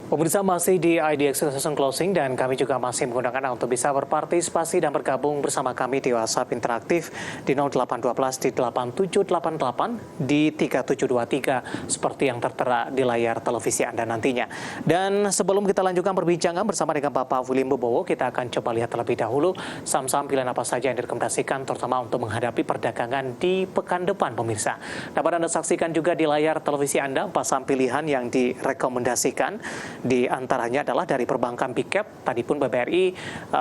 Pemirsa masih di IDX Session Closing dan kami juga masih menggunakan Anda untuk bisa berpartisipasi dan bergabung bersama kami di WhatsApp interaktif di 0812 di 8788 di 3723 seperti yang tertera di layar televisi Anda nantinya. Dan sebelum kita lanjutkan perbincangan bersama dengan Bapak William Bobowo, kita akan coba lihat terlebih dahulu saham-saham pilihan apa saja yang direkomendasikan terutama untuk menghadapi perdagangan di pekan depan pemirsa. Dapat Anda saksikan juga di layar televisi Anda saham pilihan yang direkomendasikan. Di antaranya adalah dari perbankan big cap, tadi pun BBRI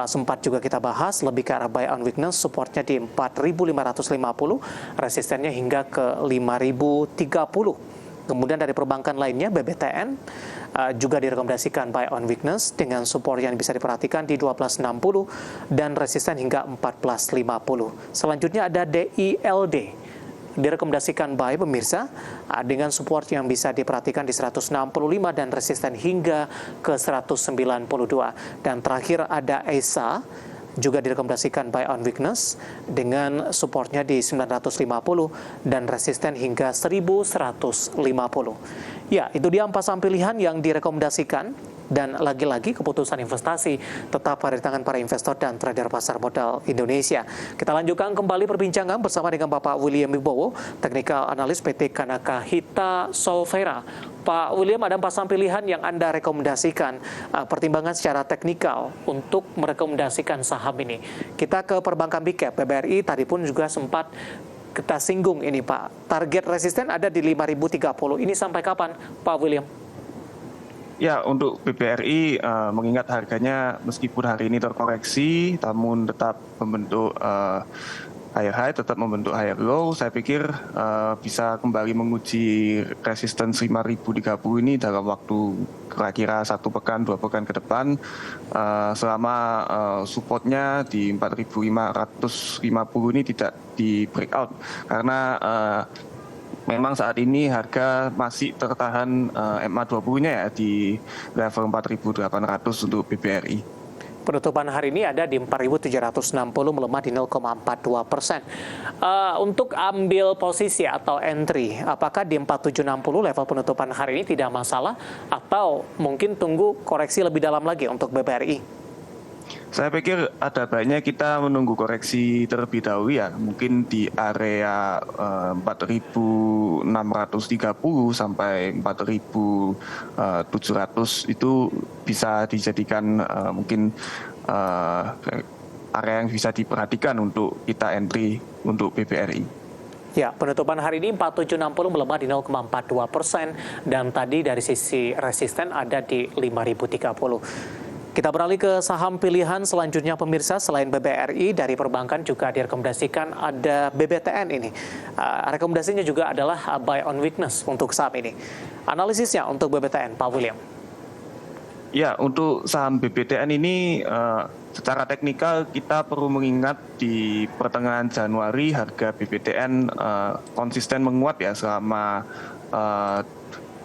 sempat juga kita bahas, lebih ke arah buy on weakness, supportnya di 4.550, resistennya hingga ke 5.030. Kemudian dari perbankan lainnya, BBTN juga direkomendasikan buy on weakness dengan support yang bisa diperhatikan di 12.60 dan resisten hingga 14.50. Selanjutnya ada DILD. Direkomendasikan buy pemirsa dengan support yang bisa diperhatikan di 165 dan resisten hingga ke 192. Dan terakhir ada ESA, juga direkomendasikan buy on weakness dengan supportnya di 950 dan resisten hingga 1150. Ya, itu dia 4 saham pilihan yang direkomendasikan. Dan lagi-lagi keputusan investasi tetap ada di tangan para investor dan trader pasar modal Indonesia. Kita lanjutkan kembali perbincangan bersama dengan Bapak William Bobowo, Technical Analyst PT Kanaka Hita Solvera. Pak William, ada 4 saham pilihan yang Anda rekomendasikan, pertimbangan secara teknikal untuk merekomendasikan saham ini. Kita ke perbankan big cap, BBRI tadi pun juga sempat kita singgung ini Pak. Target resisten ada di 5.030. Ini sampai kapan Pak William? Ya, untuk BBRI mengingat harganya meskipun hari ini terkoreksi, namun tetap membentuk higher high, tetap membentuk higher low, saya pikir bisa kembali menguji resistance 5.030 ini dalam waktu kira-kira 1 pekan, 2 pekan ke depan, selama supportnya di 4.550 ini tidak di breakout, karena memang saat ini harga masih tertahan MA20-nya ya di level 4.800 untuk BBRI. Penutupan hari ini ada di 4.760, melemah di 0,42%. Untuk ambil posisi atau entry, apakah di 4.760 level penutupan hari ini tidak masalah atau mungkin tunggu koreksi lebih dalam lagi untuk BBRI? Saya pikir ada baiknya kita menunggu koreksi terlebih dahulu ya, mungkin di area 4.630 sampai 4.700 itu bisa dijadikan mungkin area yang bisa diperhatikan untuk kita entry untuk BBRI. Ya, penutupan hari ini 4.760 melemah di 0,42% dan tadi dari sisi resisten ada di 5.030. Kita beralih ke saham pilihan selanjutnya pemirsa. Selain BBRI, dari perbankan juga direkomendasikan ada BBTN ini. Rekomendasinya juga adalah buy on weakness untuk saham ini. Analisisnya untuk BBTN, Pak William. Ya, untuk saham BBTN ini secara teknikal kita perlu mengingat di pertengahan Januari harga BBTN konsisten menguat ya selama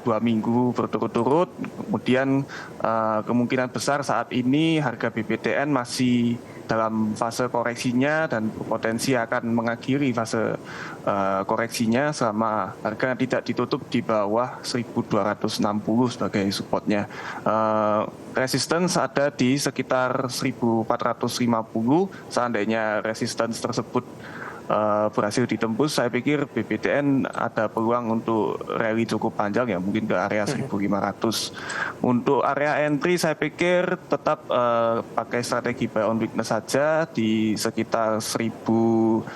2 minggu berturut-turut, kemudian kemungkinan besar saat ini harga BBTN masih dalam fase koreksinya dan berpotensi akan mengakhiri fase koreksinya selama harga tidak ditutup di bawah 1.260 sebagai supportnya. Resistance ada di sekitar 1.450, seandainya resistance tersebut berhasil ditembus, saya pikir BBTN ada peluang untuk rally cukup panjang ya, mungkin ke area 1.500. Untuk area entry saya pikir tetap pakai strategi buy on weakness saja di sekitar 1.290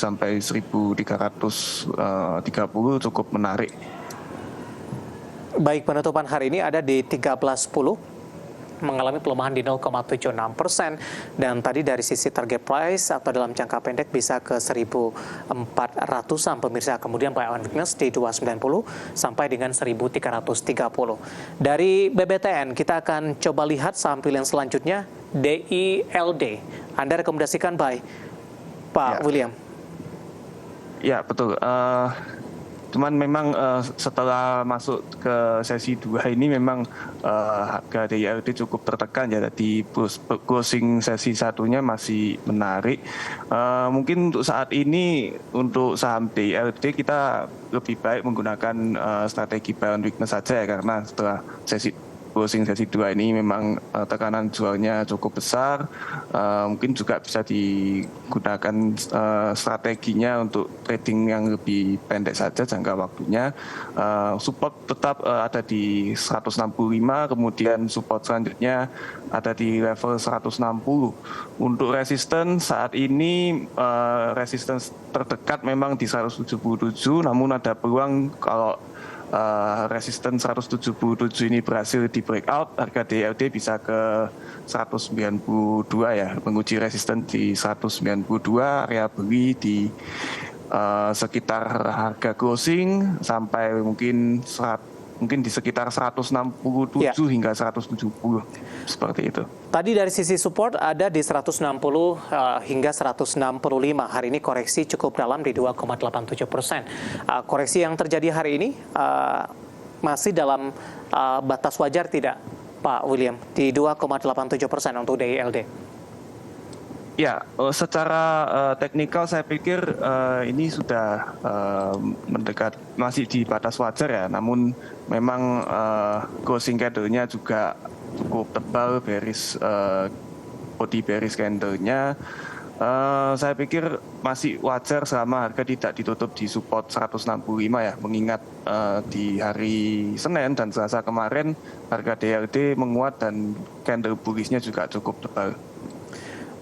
sampai 1.330 cukup menarik. Baik, penutupan hari ini ada di 13.10. Mengalami pelemahan di 0,76% dan tadi dari sisi target price atau dalam jangka pendek bisa ke 1.400-an pemirsa, kemudian buy on weakness di 290 sampai dengan 1.330. Dari BBTN kita akan coba lihat saham pilihan selanjutnya DILD. Anda rekomendasikan buy, Pak William? Ya, betul. Cuman memang setelah masuk ke sesi 2 ini memang harga DILD cukup tertekan ya. Tadi closing sesi satunya masih menarik. Mungkin untuk saat ini untuk saham DILD kita lebih baik menggunakan strategi buy on weakness saja ya, karena setelah closing sesi 2 ini memang tekanan jualnya cukup besar. Mungkin juga bisa digunakan strateginya untuk trading yang lebih pendek saja jangka waktunya. Support tetap ada di 165, kemudian support selanjutnya ada di level 160. Untuk resistance saat ini resistance terdekat memang di 177, namun ada peluang kalau resisten 177 ini berhasil di breakout, harga DILD bisa ke 192 ya, menguji resisten di 192, area beli di sekitar harga closing sampai mungkin di sekitar 167 hingga 170 seperti itu. Tadi dari sisi support ada di 160 hingga 165. Hari ini koreksi cukup dalam di 2,87%. Koreksi yang terjadi hari ini masih dalam batas wajar tidak, Pak William? Di 2,87% untuk DILD. Ya, secara teknikal saya pikir ini sudah mendekat, masih di batas wajar ya. Namun memang closing candle-nya juga cukup tebal, bearish, body bearish candle-nya. Saya pikir masih wajar selama harga tidak ditutup di support 165 ya, mengingat di hari Senin dan Selasa kemarin harga DILD menguat dan candle bullish-nya juga cukup tebal.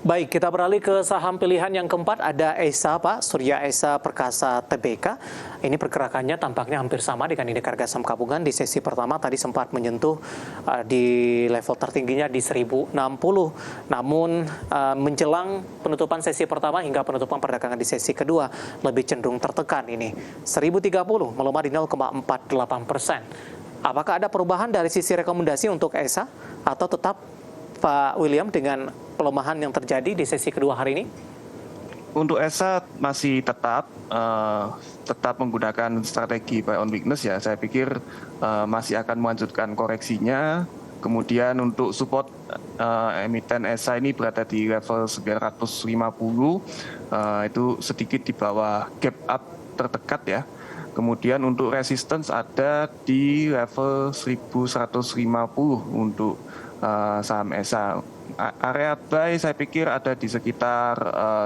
Baik, kita beralih ke saham pilihan yang keempat, ada ESA, Pak, Surya Esa Perkasa Tbk. Ini pergerakannya tampaknya hampir sama dengan indeks harga saham gabungan. Di sesi pertama tadi sempat menyentuh di level tertingginya di 1060. Namun menjelang penutupan sesi pertama hingga penutupan perdagangan di sesi kedua lebih cenderung tertekan ini. 1030 melemah di 0,48%. Apakah ada perubahan dari sisi rekomendasi untuk ESA atau tetap Pak William dengan pelemahan yang terjadi di sesi kedua hari ini? Untuk ESA masih tetap menggunakan strategi buy on weakness ya. Saya pikir masih akan melanjutkan koreksinya. Kemudian untuk support emiten ESA ini berada di level 950, itu sedikit di bawah gap up terdekat ya. Kemudian untuk resistance ada di level 1150 untuk saham ESA. Area buy saya pikir ada di sekitar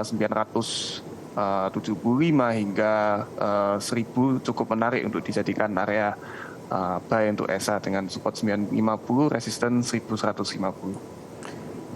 975 hingga 1000, cukup menarik untuk dijadikan area buy untuk ESA dengan support 950, resistance 1150.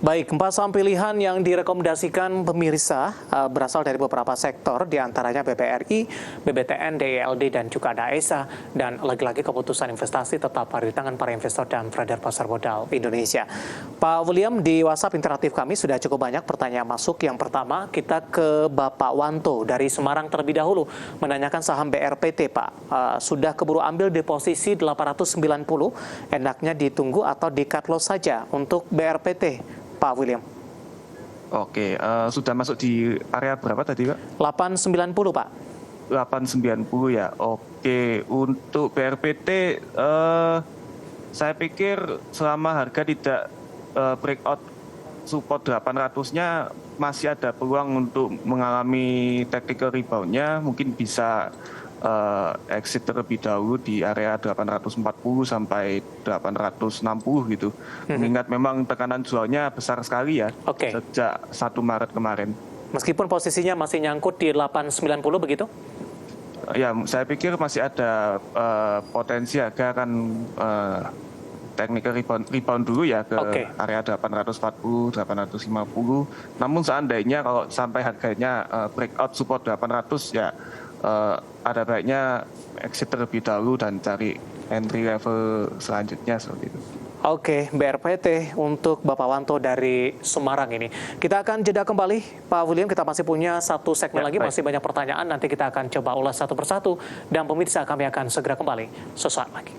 Baik, 4 saham pilihan yang direkomendasikan pemirsa berasal dari beberapa sektor, diantaranya BBRI, BBTN, DILD, dan juga ada ESA. Dan lagi-lagi keputusan investasi tetap ada di tangan para investor dan trader pasar modal Indonesia. Pak William, di WhatsApp interaktif kami sudah cukup banyak pertanyaan masuk. Yang pertama, kita ke Bapak Wanto dari Semarang terlebih dahulu, menanyakan saham BRPT, Pak. Sudah keburu ambil di posisi 890, enaknya ditunggu atau di cut loss saja untuk BRPT? Pak William. Oke, sudah masuk di area berapa tadi, Pak? 890, Pak. 890 ya. Oke, untuk BRPT saya pikir selama harga tidak breakout support 800-nya masih ada peluang untuk mengalami tactical rebound-nya, mungkin bisa exit terlebih dahulu di area 840 sampai 860 gitu. Mengingat memang tekanan jualnya besar sekali ya, sejak 1 Maret kemarin. Meskipun posisinya masih nyangkut di 890 begitu? Ya, saya pikir masih ada potensi harga akan technical rebound dulu ya ke area 840, 850. Namun seandainya kalau sampai harganya breakout support 800 ya, ada baiknya exit terlebih dahulu dan cari entry level selanjutnya seperti itu. Oke, BRPT untuk Bapak Wanto dari Semarang ini. Kita akan jeda kembali, Pak William. Kita masih punya satu segmen lagi, masih banyak pertanyaan. Nanti kita akan coba ulas satu persatu. Dan pemirsa, kami akan segera kembali sesaat lagi.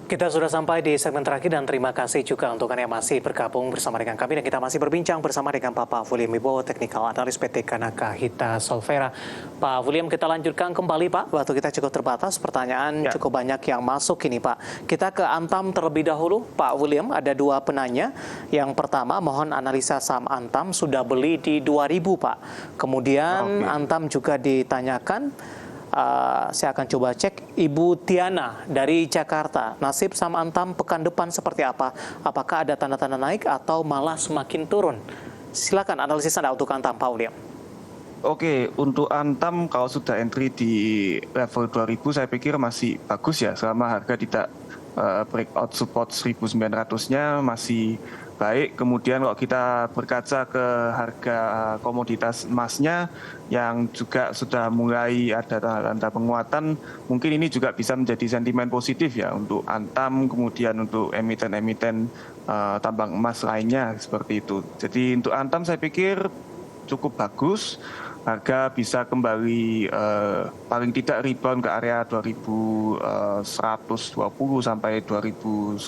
Kita sudah sampai di segmen terakhir dan terima kasih juga untuk Anda yang masih bergabung bersama dengan kami dan kita masih berbincang bersama dengan Bapak William Wibowo, Technical Analyst PT Kanaka Hita Solvera. Pak William, kita lanjutkan kembali Pak, waktu kita cukup terbatas, pertanyaan cukup banyak yang masuk ini Pak. Kita ke Antam terlebih dahulu, Pak William, ada dua penanya. Yang pertama, mohon analisa saham Antam sudah beli di 2.000 Pak. Kemudian Antam juga ditanyakan, saya akan coba cek, Ibu Tiana dari Jakarta. Nasib saham Antam pekan depan seperti apa? Apakah ada tanda-tanda naik atau malah semakin turun? Silakan analisis Anda untuk Antam, Pak William. Oke, untuk Antam kalau sudah entry di level 2000 saya pikir masih bagus ya, selama harga tidak breakout support 1900-nya masih baik. Kemudian kalau kita berkaca ke harga komoditas emasnya yang juga sudah mulai ada tanda-tanda penguatan, mungkin ini juga bisa menjadi sentimen positif ya untuk Antam, kemudian untuk emiten-emiten tambang emas lainnya seperti itu. Jadi untuk Antam saya pikir cukup bagus. Harga bisa kembali paling tidak rebound ke area 2120 sampai 2180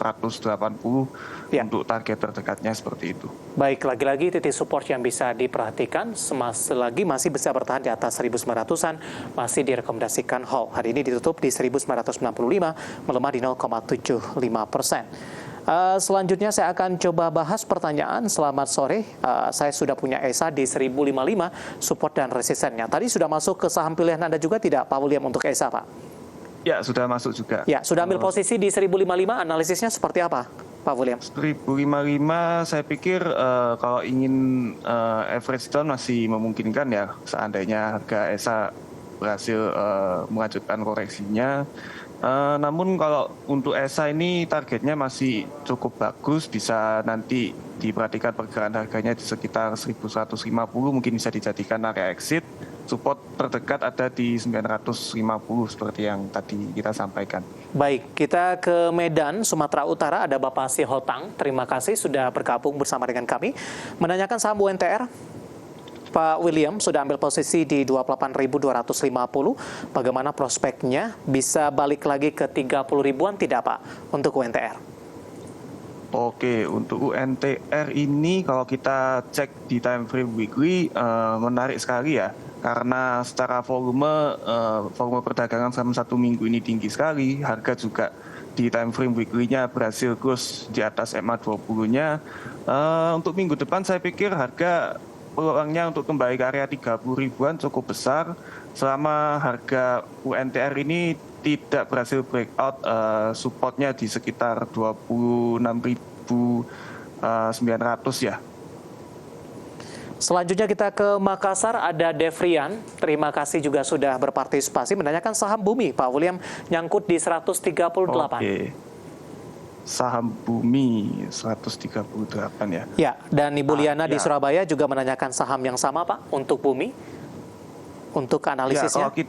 untuk target terdekatnya seperti itu. Baik, lagi-lagi titik support yang bisa diperhatikan selagi masih bisa bertahan di atas 1900-an, masih direkomendasikan hold. Hari ini ditutup di 1995, melemah di 0,75%. Selanjutnya saya akan coba bahas pertanyaan. Selamat sore, saya sudah punya ESA di 1055 support dan resistennya. Tadi sudah masuk ke saham pilihan Anda juga tidak Pak William untuk ESA Pak? Ya, sudah masuk juga. Ya, sudah ambil posisi di 1055, analisisnya seperti apa Pak William? 1055 saya pikir kalau ingin average down masih memungkinkan ya, seandainya harga ESA berhasil melanjutkan koreksinya. Namun kalau untuk ESA ini targetnya masih cukup bagus, bisa nanti diperhatikan pergerakan harganya di sekitar 1150, mungkin bisa dijadikan area exit. Support terdekat ada di 950 seperti yang tadi kita sampaikan. Baik, kita ke Medan, Sumatera Utara, ada Bapak Sihotang. Terima kasih sudah bergabung bersama dengan kami. Menanyakan saham UNTR. Pak William sudah ambil posisi di 28.250. Bagaimana prospeknya? Bisa balik lagi ke 30 ribuan tidak Pak untuk UNTR? Oke, untuk UNTR ini kalau kita cek di time frame weekly menarik sekali ya. Karena secara volume perdagangan selama 1 minggu ini tinggi sekali. Harga juga di time frame weekly-nya berhasil close di atas MA20-nya. Untuk minggu depan saya pikir harga peluangnya untuk kembali ke area 30 ribuan cukup besar selama harga UNTR ini tidak berhasil breakout supportnya di sekitar 26.900 ya. Selanjutnya kita ke Makassar, ada Devrian. Terima kasih juga sudah berpartisipasi menanyakan saham Bumi. Pak William nyangkut di 138. Oke. Saham Bumi 138 ya. Ya, dan Ibu Liana di Surabaya juga menanyakan saham yang sama Pak untuk Bumi. Untuk analisisnya. Ya, kalau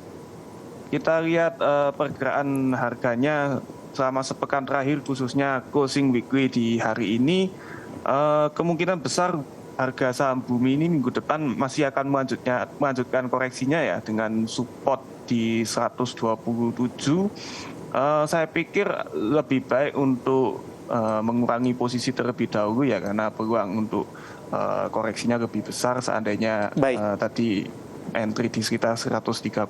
kita lihat pergerakan harganya selama sepekan terakhir khususnya closing weekly di hari ini, kemungkinan besar harga saham Bumi ini minggu depan masih akan melanjutkan koreksinya ya dengan support di 127. Saya pikir lebih baik untuk mengurangi posisi terlebih dahulu ya, karena peluang untuk koreksinya lebih besar seandainya tadi entry di sekitar 138.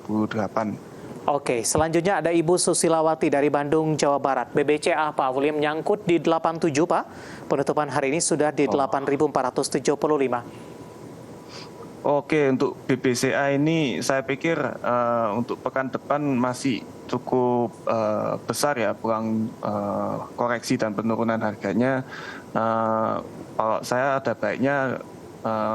Oke, selanjutnya ada Ibu Susilawati dari Bandung, Jawa Barat. BBCA Pak William nyangkut di 87 Pak. Penutupan hari ini sudah di 8.475. Oke, untuk BBCA ini saya pikir untuk pekan depan masih cukup besar ya peluang koreksi dan penurunan harganya. Kalau saya ada baiknya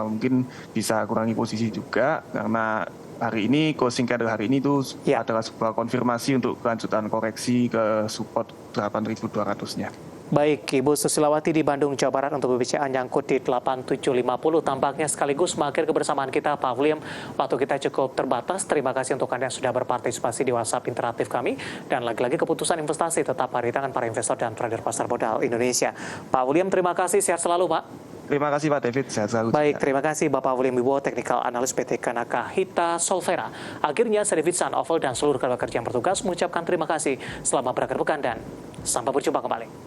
mungkin bisa kurangi posisi juga, karena hari ini closing candle hari ini itu adalah sebuah konfirmasi untuk kelanjutan koreksi ke support 8.200-nya. Baik, Ibu Susilawati di Bandung, Jawa Barat untuk BBCA nyangkut di 8750. Tampaknya sekaligus mengakhiri kebersamaan kita, Pak William. Waktu kita cukup terbatas. Terima kasih untuk Anda yang sudah berpartisipasi di WhatsApp interaktif kami. Dan lagi-lagi keputusan investasi tetap ada di tangan para investor dan trader pasar modal Indonesia. Pak William, terima kasih. Sehat selalu, Pak. Terima kasih Pak David, sehat selalu. Baik, terima kasih Bapak William Wibowo, Technical Analyst PT Kanaka Hita Solvera. Akhirnya saya David San Oval dan seluruh kerja yang bertugas mengucapkan terima kasih. Selamat berakhir pekan dan Sampai berjumpa kembali.